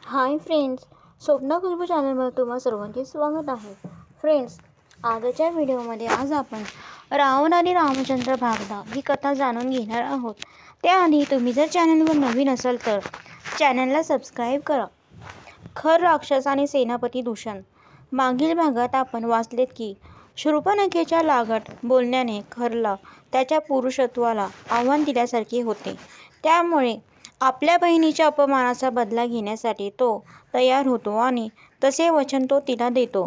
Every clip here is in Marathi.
हाय फ्रेंड्स, स्वप्ना खुशबू चॅनलमध्ये तुम्हा सर्वांचे स्वागत आहे. फ्रेंड्स, आजच्या व्हिडिओमध्ये आज आपण रावण आणि रामचंद्र भागदा ही कथा जाणून घेणार आहोत. त्याआधी तुम्ही जर चॅनलवर नवीन असाल तर चॅनलला सबस्क्राईब करा. खर राक्षस आणि सेनापती दूषण. मागील भागात आपण वाचलेत की शूर्पणखेच्या लागट बोलण्याने खरला त्याच्या पुरुषत्वाला आव्हान दिल्यासारखे होते. त्यामुळे आपल्या बहिणीच्या अपमानाचा बदला घेण्यासाठी तो तयार होतो आणि तसे वचन तो तिला देतो.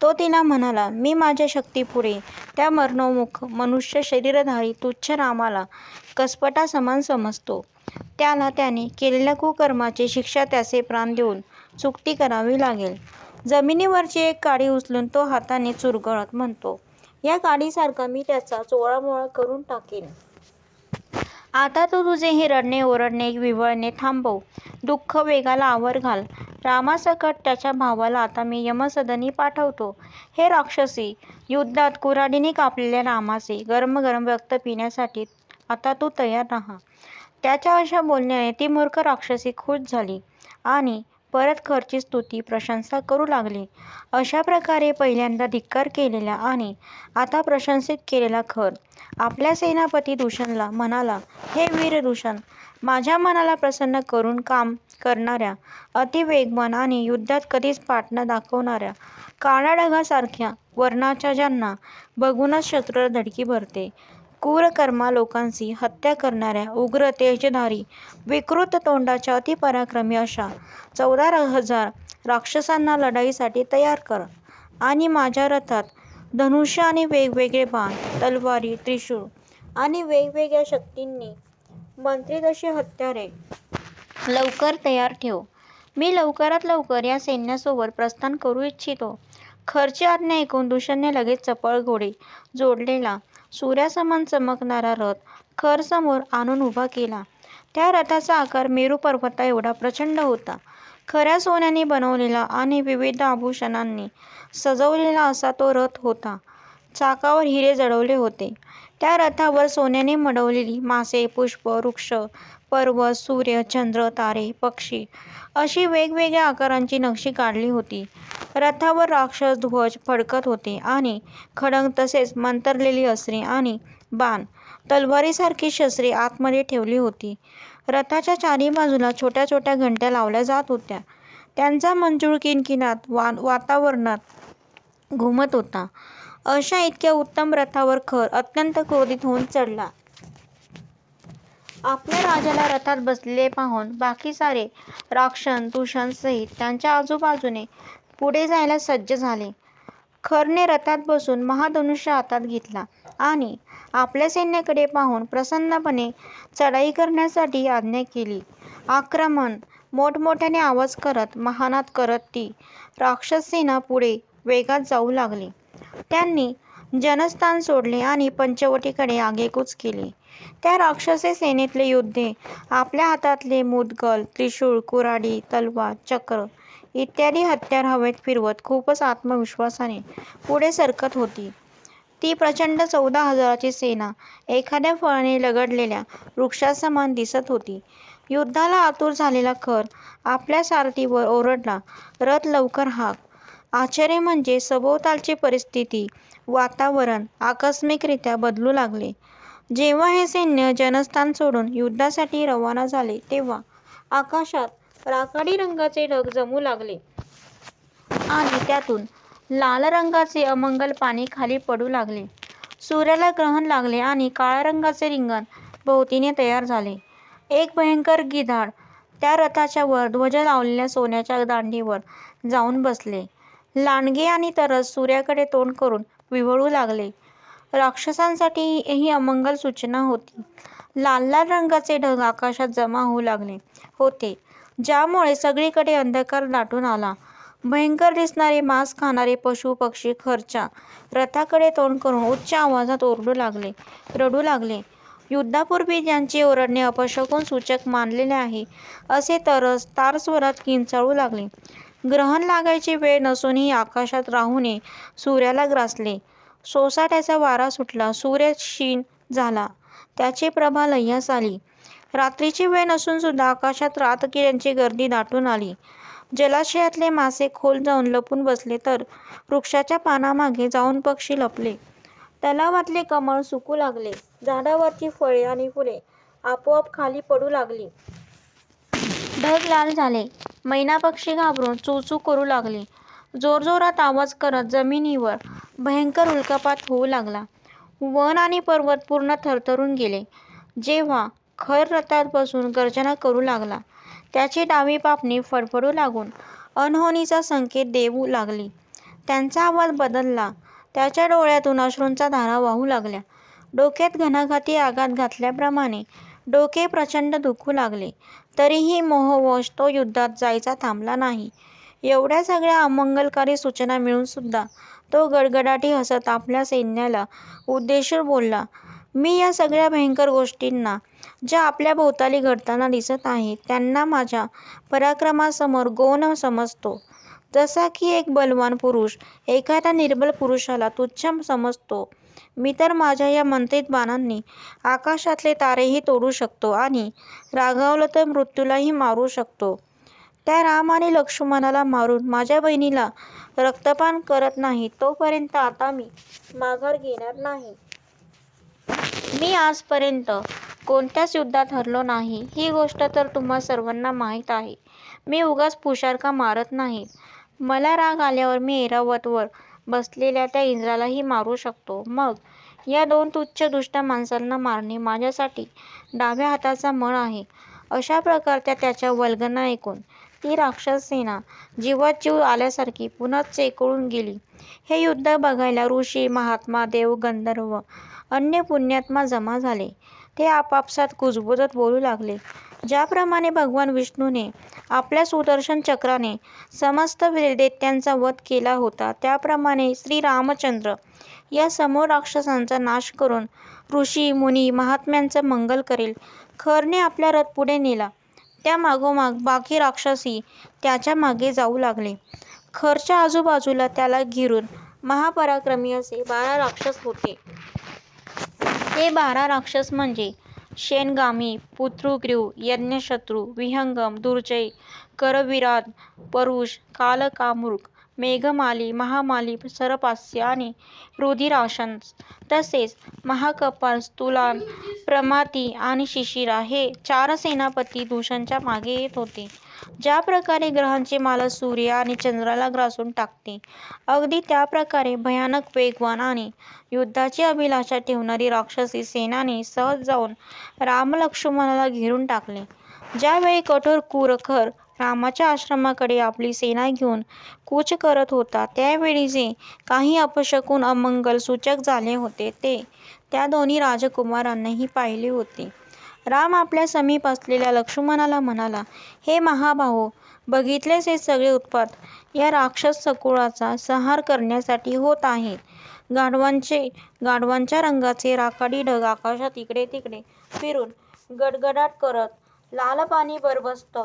तो तिला म्हणाला, मी माझ्या शक्तीपुढे त्या मरणोन्मुख मनुष्य शरीरधारी तुच्छ रामाला कसपटासमान समजतो. त्याला त्याने केलेल्या कुकर्माची शिक्षा त्याचे प्राण देऊन चुकती करावी लागेल. जमिनीवरची एक काडी उचलून तो हाताने चुरगळत म्हणतो, या काडीसारखा मी त्याचा चोळामोळा करून टाकेन. आता तू तुझे हे रडणे ओरडणे विव्हळणे थांबव. दुःख वेगाला आवर घाल. रामासकट त्याच्या भावाला आता मी यमसदनी पाठवतो. हे राक्षसी युद्धात कुऱ्हाडीने कापलेल्या रामाचे गरम गरम रक्त पिण्यासाठी आता तू तयार राहा. त्याच्या अशा बोलण्याने ती मूर्ख राक्षसी खुश झाली आणि परत खरची स्तुती प्रशंसा करू लागली. अशा प्रकारे पहिल्यांदा धिक्कार केलेला आणि आता प्रशंसित केलेला खर आपल्या सेनापती दूषणला म्हणाला, हे वीर दूषण, माझ्या मनाला प्रसन्न करून काम करणाऱ्या अतिवेगवान आणि युद्धात कधीच पाठ न दाखवणाऱ्या काळ्या ढगासारख्या वर्णाच्या ज्यांना बघूनच शत्रूला धडकी भरते, क्रूरकर्मा लोकांची हत्या करणाऱ्या उग्र तेजधारी विकृत तोंडाच्या अतिपराक्रमी अशा 14,000 राक्षसांना लढाईसाठी तयार कर आणि माझ्या रथात धनुष्य आणि वेगवेगळे बाण, तलवारी, त्रिशूळ आणि वेगवेगळ्या शक्तींनी मंत्रित अशी हत्यारे लवकर तयार ठेव. मी लवकरात लवकर या सैन्यासोबत प्रस्थान करू इच्छितो. खरची आज्ञा ऐकून दूषणने लगेच चपळ घोडे जोडलेला सूर्यासमान चमकणारा रथ खर समोर आणून उभा केला. त्या रथाचा आकार मेरू पर्वता एवढा प्रचंड होता. खऱ्या सोन्याने बनवलेला आणि विविध आभूषणांनी सजवलेला असा तो रथ होता. चाकावर हिरे जडवले होते. त्या रथावर सोन्याने मढवलेली मासे, पुष्प, वृक्ष, पर्वत, सूर्य, चंद्र, तारे, पक्षी अशी वेगवेगळ्या आकारांची नक्षी काढली होती. रथावर राक्षस ध्वज फडकत होते आणि खड्ग तसेच मंतरलेली अस्त्रे आणि बाण, तलवारीसारखी शस्त्रे आतमध्ये ठेवली होती. रथाच्या चारी बाजूला छोट्या छोट्या घंट्या लावल्या जात होत्या. त्यांचा मंजूळ किणकिणाट वातावरणात घुमत होता. अशा इतक्या उत्तम रथावर खर अत्यंत क्रोधित होऊन चढला. आपल्या राजाला रथात बसलेले पाहून बाकी सारे राक्षस दूषण सहित त्यांच्या आजूबाजूने पुढे जायला सज्ज झाले. खरने रथात बसून महाधनुष्य हातात घेतला आणि आपल्या सैन्याकडे पाहून प्रसन्नपणे चढाई करण्यासाठी आज्ञा केली. आक्रमण! मोठमोठ्याने आवाज करत, महानाद करत ती राक्षस सेना पुढे वेगात जाऊ लागली. त्यांनी जनस्थान सोडले आणि पंचवटीकडे आगेकूच केले. त्या राक्षसी सेनेतले योद्धे आपल्या हातातले मुदगल, त्रिशूळ, कुऱ्हाडी, तलवार, चक्र इत्यादी हत्यार हवेत फिरवत खूपच आत्मविश्वासाने पुढे सरकत होती. ती प्रचंड 14,000ची सेना एखाद्या फळाने लगडलेल्या वृक्षासमान दिसत होती. युद्धाला आतुर झालेला खर आपल्या सारथीवर ओरडला, रथ लवकर हाक. आश्चर्य म्हणजे सभोवतालची परिस्थिती, वातावरण आकस्मिकरित्या बदलू लागले. जेव्हा हे सैन्य जनस्थान सोडून युद्धासाठी रवाना झाले तेव्हा आकाशात राखाडी रंगाचे ढग जमू लागले आणि त्यातून लाल रंगाचे अमंगल पाणी खाली पडू लागले. सूर्याला ग्रहण लागले आणि काळ्या रंगाचे रिंगण भोवतीने तयार झाले. एक भयंकर गिधाड त्या रथाच्या वर ध्वज लावलेल्या सोन्याच्या दांडीवर जाऊन बसले. लांडगे आणि तरस सूर्याकडे तोंड करून विव्हळू लागले. राक्षसांसाठी ही अमंगल सूचना होती. लाल लाल रंगाचे ढग आकाशात जमा होऊ लागले होते, ज्यामुळे सगळीकडे अंधकार दाटून आला. भयंकर दिसणारे मांस खाणारे पशु पक्षी खरच्या रथाकडे तोंड करून उच्च आवाजात रडू लागले. युद्धापूर्वी ज्यांचे ओरडणे अपशकुन सूचक मानलेले आहे असे तरस तार स्वरात किंचाळू लागले. ग्रहण लागायची वेळ नसूनही आकाशात राहूने सूर्याला ग्रासले. सोसाट्याचा वारा सुटला. सूर्य क्षीण झाला. त्याची प्रभा लह्यास आली. रात्रीची वेळ नसून सुद्धा आकाशात रातकिड्यांची गर्दी दाटून आली. जलाशयातले मासे खोल जाऊन लपून बसले तर वृक्षाच्या पानामागे जाऊन पक्षी लपले. तलावातले कमळ सुकू लागले. झाडावरची फळे आणि फुले आपोआप खाली पडू लागली. ढग लाल झाले. मैना पक्षी घाबरून चू-चू करू लागले. जोरजोरात आवाज करत जमिनीवर भयंकर उल्कापात होऊ लागला. वन आणि पर्वत पूर्ण थरथरून गेले. जेव्हा खर रथात बसून गर्जना करू लागला, त्याची डावी पापणी फडफडू लागून अनहोनीचा संकेत देऊ लागली. त्यांचा आवाज बदलला. त्याच्या डोळ्यातून अश्रूंच्या धारा वाहू लागल्या. डोक्यात घणाघाती आघात घातल्याप्रमाणे डोके प्रचंड दुखू लागले. तरीही मोहवश तो युद्धात जायचा थांबला नाही. एवढ्या सगळ्या अमंगलकारी सूचना मिळून सुद्धा तो गडगडाटी हसत आपल्या सैन्याला उद्देशून बोलला, "मी या सगळ्या भयंकर गोष्टींना, ज्या आपल्या भोवताली घडताना दिसत आहेत, त्यांना माझ्या पराक्रमासमोर गौण समजतो. जसा की एक बलवान पुरुष एखाद्या निर्बल पुरुषाला तुच्छ समजतो, मी तर माझ्या या मंत्रित बाणांनी आकाशातले तारेही तोडू शकतो आणि रागावलं तर मृत्यूलाही मारू शकतो. त्या राम आणि लक्ष्मणाला मारून माझ्या बहिणीला रक्तपान करत नाही तोपर्यंत आता मी माघार घेणार नाही. मी आजपर्यंत कोणत्याच युद्धात हरलो नाही, ही गोष्ट तर तुम्हा सर्वांना माहीत आहे. मी उगाच फुशारका मारत नाही. मला राग आल्यावर मी ऐरावतावर बसलेल्या त्या इंद्रालाही मारू शकतो. मग या दोन तुच्छ दुष्ट माणसांना मारणे माझ्यासाठी डाव्या हाताचा मळ आहे." अशा प्रकारच्या त्याच्या वल्गना ऐकून ती राक्षस सेना जीवात जीव आल्यासारखी पुन्हा चेकोळून गेली. हे युद्ध बघायला ऋषी, महात्मा, देव, गंधर्व, अन्य पुण्यात्मा जमा झाले. ते आपापसात कुजबुजत बोलू लागले. ज्याप्रमाणे भगवान विष्णूने आपल्या सुदर्शन चक्राने समस्त दैत्यांचा वध केला होता, त्याप्रमाणे श्रीरामचंद्र या समूळ राक्षसांचा नाश करून ऋषी, मुनी, महात्म्यांचं मंगल करेल. खरने आपला रथ पुढे नेला. त्या मागोमाग बाकी राक्षसही त्याच्या मागे जाऊ लागले. खरच्या आजूबाजूला त्याला घेरून महापराक्रमी असे 12 राक्षस होते. ते 12 राक्षस म्हणजे शेनगामी, पृथुग्रीव, यज्ञशत्रू, विहंगम, दुर्जय, करविराध, परुष, कालकामुक, मेघमाली, महामाली, सरपास्य आणि रुधिराशंस. तसेच महाकपाल, स्थूलान, प्रमाथी आणि शिशिरा हे 4 सेनापती दूषणच्या मागे येत होते. ज्या प्रकारे ग्रहांची माला सूर्य आणि चंद्राला ग्रासून टाकते, अगदी त्या प्रकारे भयानक वेगवान आणि युद्धाची अभिलाषा ठेवणारी राक्षसी सेनाने सहज जाऊन राम-लक्ष्मणाला घेरून टाकले. ज्यावेळी कठोर क्रूर खर रामाच्या आश्रमाकडे आपली सेना घेऊन कूच करत होता, त्यावेळी जे काही अपशकुन अमंगल सूचक झाले होते, ते त्या दोन्ही राजकुमारांनीही पाहिले होते. राम आपल्या समीप असलेल्या लक्ष्मणाला म्हणाला, "हे महाबाहो, बघितलेस हे सगळे उत्पात या राक्षस संकुळाचा संहार करण्यासाठी होत आहेत. गाढवांच्या रंगाचे राखाडी ढग आकाशात इकडे-तिकडे फिरून गडगडाट करत लाल पाणी बरबसत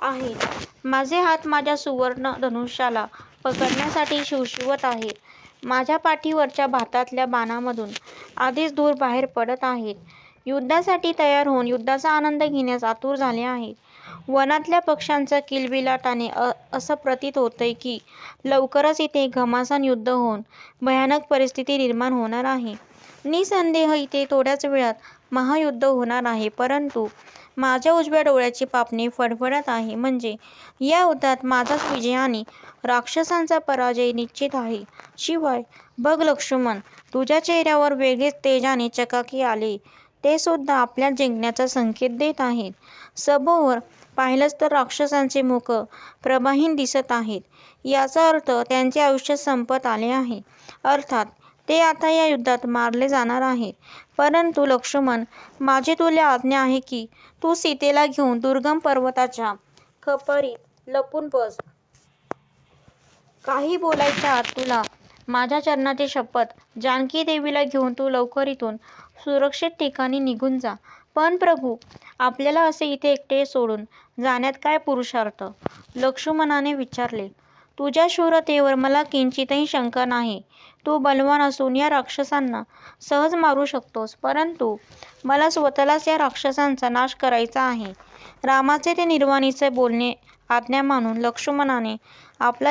आहेत. माझे हात माझ्या सुवर्ण धनुष्याला पकडण्यासाठी शिवशिवत आहेत. माझ्या पाठीवरच्या भातातल्या बाणांमधून आधीच धूर बाहेर पडत आहेत. युद्धासाठी तयार होऊन युद्धाचा आनंद घेण्यास आतुर झाले आहेत. वनातल्या पक्ष्यांच्या किलबिलाटाने असं प्रतीत होतंय की लवकरच इथे घमासान युद्ध होऊन भयानक परिस्थिती निर्माण होणार आहे. निःसंदेह इथे थोड्याच वेळात महायुद्ध होणार आहे. परंतु माझ्या उजव्या डोळ्याची पापणी फडफडत आहे. म्हणजे या युद्धात माझाच विजय आणि राक्षसांचा पराजय निश्चित आहे. शिवाय बघ लक्ष्मण, तुझ्या चेहऱ्यावर वेगळेच तेज आणि चकाकी आले. ते सुद्धा आपल्याच जिंकण्याचा संकेत देत आहेत. सभोवर पाहिलंस तर राक्षसांचे मुख प्रभाहीन दिसत आहेत. याचा अर्थ त्यांचे आयुष्य संपत आले आहे. अर्थात ते आता या युद्धात मारले जाणार आहेत. परंतु लक्ष्मण, माझी तुला आज्ञा आहे की तू सीतेला घेऊन दुर्गम पर्वताच्या खप्परीत लपून बस. काही बोलायच्या आत तुला माझ्या चरणाची शपथ, जानकी देवीला घेऊन तू लवकर इथून सुरक्षित ठिकाणी निघून जा." "पण प्रभू, आपल्याला असे इथे एकटे सोडून जाण्यात काय पुरुषार्थ?" लक्ष्मणाने विचारले. "तुझ्या शूरतेवर मला किंचितही शंका नाही. तू बलवान असून या राक्षसांना सहज मारू शकतोस. परंतु मला स्वतःलाच या राक्षसांचा नाश करायचा आहे. रामाचे ते निर्वाणीचे बोलणे आज्ञा मानून लक्ष्मणाने आपला